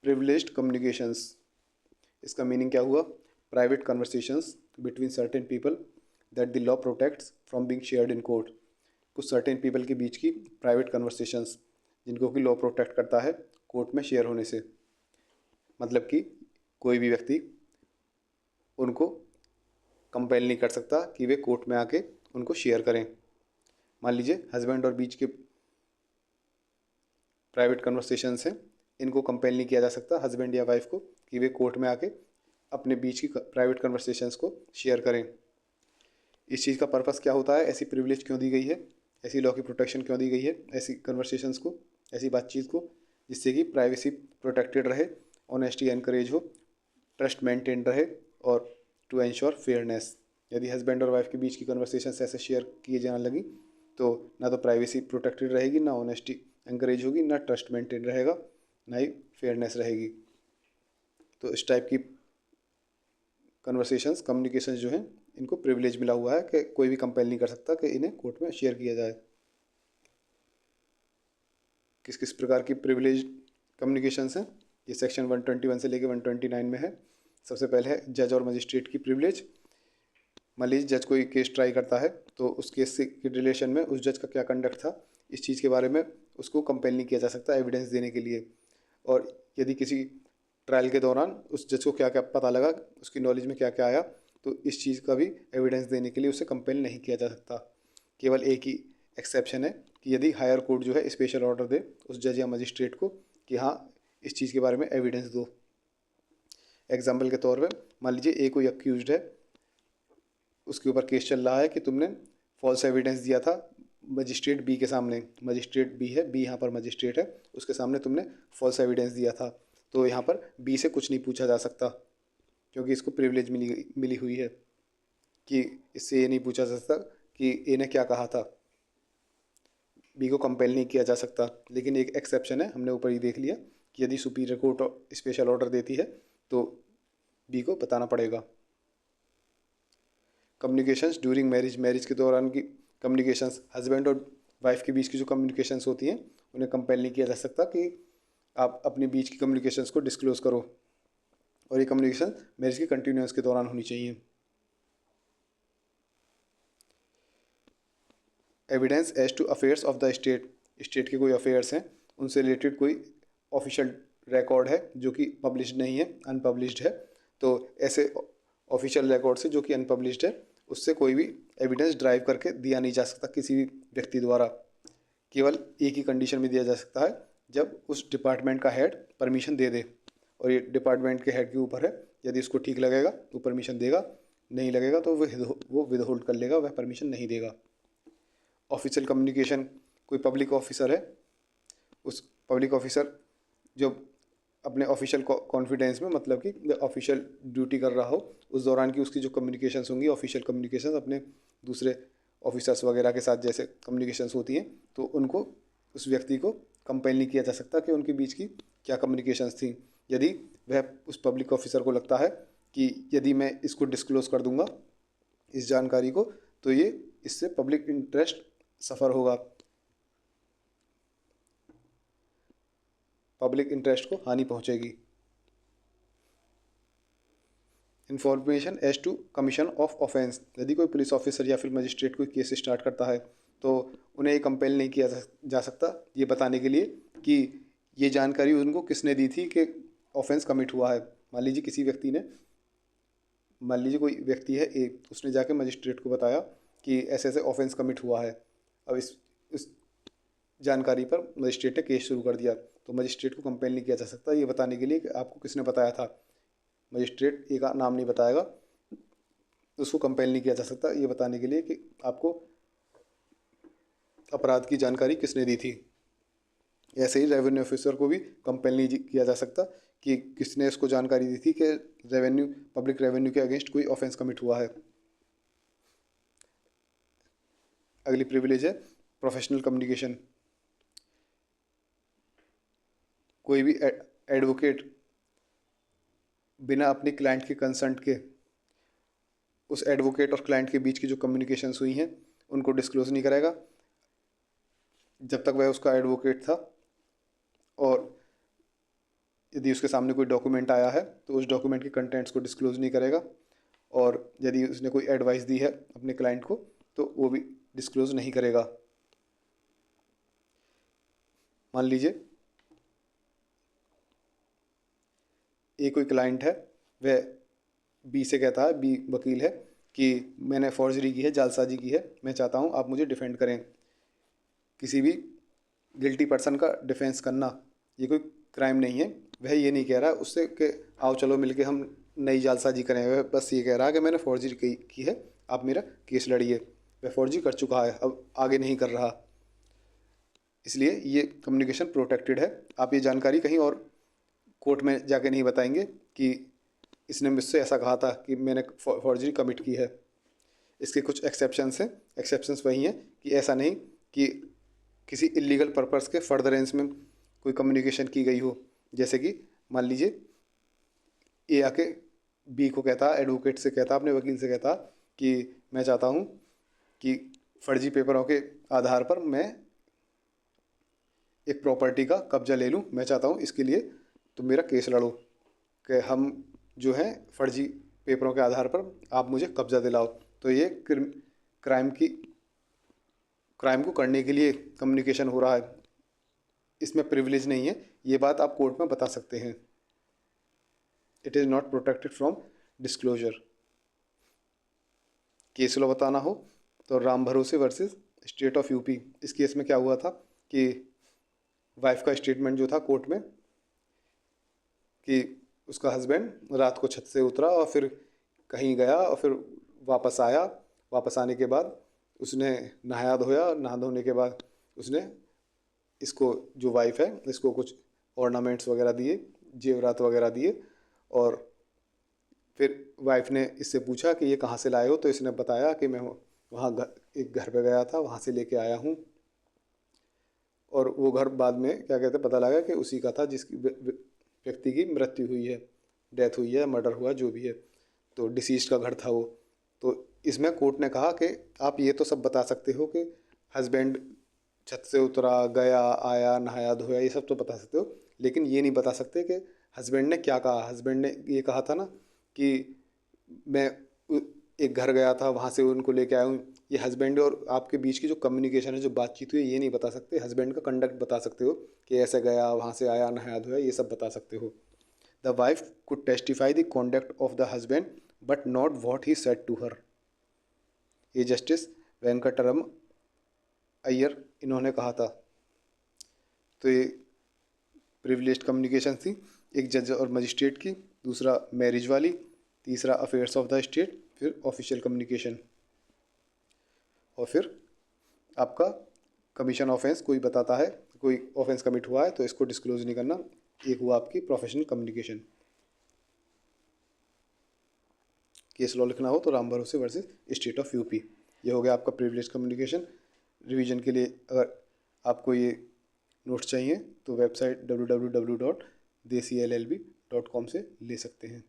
Privileged communications, इसका meaning क्या हुआ? Private conversations between certain people that the law protects from being shared in court. कुछ certain people के बीच की private conversations जिनको कि लॉ प्रोटेक्ट करता है कोर्ट में शेयर होने से। मतलब कि कोई भी व्यक्ति उनको कंपेल नहीं कर सकता कि वे कोर्ट में आके उनको शेयर करें। मान लीजिए हस्बैंड और बीच के प्राइवेट कन्वर्सेशंस हैं, इनको कंपेल नहीं किया जा सकता हस्बैंड या वाइफ को कि वे कोर्ट में आके अपने बीच की प्राइवेट कन्वर्सेशंस को शेयर करें। इस चीज़ का पर्पस क्या होता है? ऐसी प्रिविलेज क्यों दी गई है? ऐसी लॉ की प्रोटेक्शन क्यों दी गई है ऐसी कन्वर्सेशंस को, ऐसी बातचीत को? जिससे कि प्राइवेसी प्रोटेक्टेड रहे, ऑनेस्टी एनकरेज हो, ट्रस्ट मेंटेन रहे और टू एंश्योर फेयरनेस। यदि हस्बैंड और वाइफ के बीच की कन्वर्सेशंस ऐसे शेयर किए जाने लगी तो ना तो प्राइवेसी प्रोटेक्टेड रहेगी, ना ऑनेस्टी एनकरेज होगी, ना ट्रस्ट मेंटेन रहेगा, ना ही फेयरनेस रहेगी। तो इस टाइप की कन्वर्सेशंस, कम्युनिकेशंस जो हैं, इनको प्रिविलेज मिला हुआ है कि कोई भी कंपेल नहीं कर सकता कि इन्हें कोर्ट में शेयर किया जाए। किस किस प्रकार की प्रिविलेज कम्युनिकेशंस हैं? ये सेक्शन 121 से लेकर 129 में है। सबसे पहले है जज और मजिस्ट्रेट की प्रिविलेज। मान लीजिए जज कोई केस ट्राई करता है तो उस केस से के रिलेशन में उस जज का क्या कंडक्ट था, इस चीज़ के बारे में उसको कंपेल नहीं किया जा सकता एविडेंस देने के लिए। और यदि किसी ट्रायल के दौरान उस जज को क्या क्या पता लगा, उसकी नॉलेज में क्या क्या आया, तो इस चीज़ का भी एविडेंस देने के लिए उसे कंपेल नहीं किया जा सकता। केवल एक ही एक्सेप्शन है कि यदि हायर कोर्ट जो है स्पेशल ऑर्डर दे उस जज या मजिस्ट्रेट को कि हाँ इस चीज़ के बारे में एविडेंस दो। एग्जाम्पल के तौर पर मान लीजिए ए कोई अक्यूज्ड है, उसके ऊपर केस चल रहा है कि तुमने फॉल्स एविडेंस दिया था मजिस्ट्रेट बी के सामने। मजिस्ट्रेट बी है, बी यहाँ पर मजिस्ट्रेट है, उसके सामने तुमने फॉल्स एविडेंस दिया था। तो यहाँ पर बी से कुछ नहीं पूछा जा सकता क्योंकि इसको प्रिविलेज मिली हुई है कि इससे ये नहीं पूछा जा सकता कि ए ने क्या कहा था। बी को कंपेल नहीं किया जा सकता। लेकिन एक एक्सेप्शन है, हमने ऊपर ही देख लिया कि यदि सुपीरियर कोर्ट स्पेशल ऑर्डर देती है तो बी को बताना पड़ेगा। कम्युनिकेशंस ड्यूरिंग मैरिज, मैरिज के दौरान की कम्युनिकेशंस, हस्बैंड और वाइफ के बीच की जो कम्युनिकेशंस होती हैं उन्हें कंपेल नहीं किया जा सकता कि आप अपने बीच की कम्युनिकेशंस को डिस्क्लोज़ करो, और ये कम्युनिकेशन मैरिज के कंटिन्यूस के दौरान होनी चाहिए। Evidence as to affairs of the state, state के कोई अफेयर्स हैं उनसे रिलेटेड कोई ऑफिशियल रिकॉर्ड है जो कि पब्लिश्ड नहीं है, अनपब्लिश्ड है, तो ऐसे ऑफिशियल रिकॉर्ड से जो कि अनपब्लिश्ड है उससे कोई भी एविडेंस ड्राइव करके दिया नहीं जा सकता किसी भी व्यक्ति द्वारा। केवल एक ही कंडीशन में दिया जा सकता है जब उस डिपार्टमेंट का हेड परमिशन दे दे, और ये डिपार्टमेंट के हेड के ऊपर है। यदि उसको ठीक लगेगा वो परमिशन देगा, नहीं लगेगा तो वो विदहोल्ड कर लेगा, वह परमिशन नहीं देगा। ऑफिशियल कम्युनिकेशन, कोई पब्लिक ऑफिसर है, उस पब्लिक ऑफिसर जो अपने ऑफिशियल कॉन्फिडेंस में, मतलब कि ऑफिशियल ड्यूटी कर रहा हो उस दौरान की उसकी जो कम्युनिकेशंस होंगी, ऑफिशियल कम्युनिकेशंस अपने दूसरे ऑफिसर्स वगैरह के साथ जैसे कम्युनिकेशंस होती हैं, तो उनको उस व्यक्ति को कंपेल नहीं किया जा सकता कि उनके बीच की क्या कम्युनिकेशंस थी। यदि वह उस पब्लिक ऑफिसर को लगता है कि यदि मैं इसको डिस्क्लोज कर दूंगा इस जानकारी को तो ये इससे पब्लिक इंटरेस्ट सफ़र होगा, पब्लिक इंटरेस्ट को हानि पहुंचेगी। Information as to commission of offence, यदि कोई पुलिस ऑफिसर या फिर मजिस्ट्रेट कोई केस स्टार्ट करता है तो उन्हें ये कंपेल नहीं किया जा सकता ये बताने के लिए कि ये जानकारी उनको किसने दी थी कि ऑफेंस कमिट हुआ है। मान लीजिए किसी व्यक्ति ने, मान लीजिए कोई व्यक्ति है ए, उसने जाके मजिस्ट्रेट को बताया कि ऐसे ऐसे ऑफेंस कमिट हुआ है। अब इस जानकारी पर मजिस्ट्रेट ने केस शुरू कर दिया तो मजिस्ट्रेट को कंपेल नहीं किया जा सकता ये बताने के लिए कि आपको किसने बताया था। मजिस्ट्रेट एक नाम नहीं बताएगा, उसको कंपेल नहीं किया जा सकता ये बताने के लिए कि आपको अपराध की जानकारी किसने दी थी। ऐसे ही रेवेन्यू ऑफिसर को भी कंपेल नहीं किया जा सकता कि किसने इसको जानकारी दी थी कि रेवेन्यू, पब्लिक रेवेन्यू के अगेंस्ट कोई ऑफेंस कमिट हुआ है। अगली प्रिविलेज है प्रोफेशनल कम्युनिकेशन। कोई भी एडवोकेट बिना अपने क्लाइंट के कंसेंट के उस एडवोकेट और क्लाइंट के बीच की जो कम्युनिकेशंस हुई हैं उनको डिस्क्लोज नहीं करेगा जब तक वह उसका एडवोकेट था, और यदि उसके सामने कोई डॉक्यूमेंट आया है तो उस डॉक्यूमेंट के कंटेंट्स को डिस्क्लोज नहीं करेगा, और यदि उसने कोई एडवाइस दी है अपने क्लाइंट को तो वो भी डिस्क्लोज नहीं करेगा। मान लीजिए ए कोई क्लाइंट है, वह बी से कहता है, बी वकील है, कि मैंने फॉर्जरी की है, जालसाजी की है, मैं चाहता हूँ आप मुझे डिफेंड करें। किसी भी गिल्टी पर्सन का डिफेंस करना ये कोई क्राइम नहीं है। वह ये नहीं कह रहा उससे कि आओ चलो मिलके हम नई जालसाजी करें, वह बस ये कह रहा है कि मैंने फॉर्जरी की है, आप मेरा केस लड़िए। वह फॉर्जरी कर चुका है, अब आगे नहीं कर रहा, इसलिए ये कम्युनिकेशन प्रोटेक्टेड है। आप ये जानकारी कहीं और कोर्ट में जाके नहीं बताएंगे कि इसने मुझसे ऐसा कहा था कि मैंने फॉर्जरी कमिट की है। इसके कुछ एक्सेप्शंस हैं। एक्सेप्शंस वही हैं कि ऐसा नहीं कि किसी इलीगल पर्पस के फर्दरेंस में कोई कम्युनिकेशन की गई हो। जैसे कि मान लीजिए ए आके बी को कहता, एडवोकेट से कहता, अपने वकील से कहता कि मैं चाहता हूँ कि फर्जी पेपरों के आधार पर मैं एक प्रॉपर्टी का कब्जा ले लूँ, मैं चाहता हूँ इसके लिए तुम मेरा केस लड़ो कि हम जो है फर्जी पेपरों के आधार पर आप मुझे कब्जा दिलाओ। तो ये क्राइम को करने के लिए कम्युनिकेशन हो रहा है, इसमें प्रिविलेज नहीं है। ये बात आप कोर्ट में बता सकते हैं। It is not protected from disclosure. Case law बताना हो तो राम भरोसे वर्सेस स्टेट ऑफ यूपी। इस केस में क्या हुआ था कि वाइफ का स्टेटमेंट जो था कोर्ट में कि उसका हस्बैंड रात को छत से उतरा और फिर कहीं गया और फिर वापस आया। वापस आने के बाद उसने नहाया धोया, नहा धोने के बाद उसने इसको, जो वाइफ है, इसको कुछ ऑर्नामेंट्स वगैरह दिए, जेवरात वगैरह दिए, और फिर वाइफ ने इससे पूछा कि ये कहाँ से लाए हो, तो इसने बताया कि मैं वहाँ एक घर पे गया था, वहाँ से लेके आया हूँ। और वो घर बाद में क्या कहते हैं पता लगा कि उसी का था जिसकी व्यक्ति की मृत्यु हुई है, डेथ हुई है, मर्डर हुआ, जो भी है, तो डिसीज का घर था वो। तो इसमें कोर्ट ने कहा कि आप ये तो सब बता सकते हो कि हस्बैंड छत से उतरा, गया, आया, नहाया धोया, ये सब तो बता सकते हो, लेकिन ये नहीं बता सकते कि हस्बैंड ने क्या कहा। हस्बैंड ने ये कहा था ना कि मैं एक घर गया था, वहाँ से उनको लेके आया हूँ। ये हस्बैंड और आपके बीच की जो कम्युनिकेशन है, जो बातचीत हुई है, ये नहीं बता सकते। हस्बैंड का कंडक्ट बता सकते हो कि ऐसे गया, वहाँ से आया, नहाया धोया, ये सब बता सकते हो। The wife could testify the conduct of the husband but not what he said to her. ये जस्टिस वेंकटरम अय्यर इन्होंने कहा था। तो ये प्रिविलेज्ड कम्युनिकेशन थी, एक जज और मजिस्ट्रेट की, दूसरा मैरिज वाली, तीसरा अफेयर्स ऑफ द स्टेट, फिर ऑफिशियल कम्युनिकेशन, और फिर आपका कमीशन ऑफेंस। कोई बताता है कोई ऑफेंस कमिट हुआ है तो इसको डिस्क्लोज नहीं करना। एक हुआ आपकी प्रोफेशनल कम्युनिकेशन। केस लॉ लिखना हो तो राम भरोसे वर्सेस स्टेट ऑफ यूपी। ये हो गया आपका प्रिविलेज कम्युनिकेशन। रिवीजन के लिए अगर आपको ये नोट्स चाहिए तो वेबसाइट www.desillb.com से ले सकते हैं।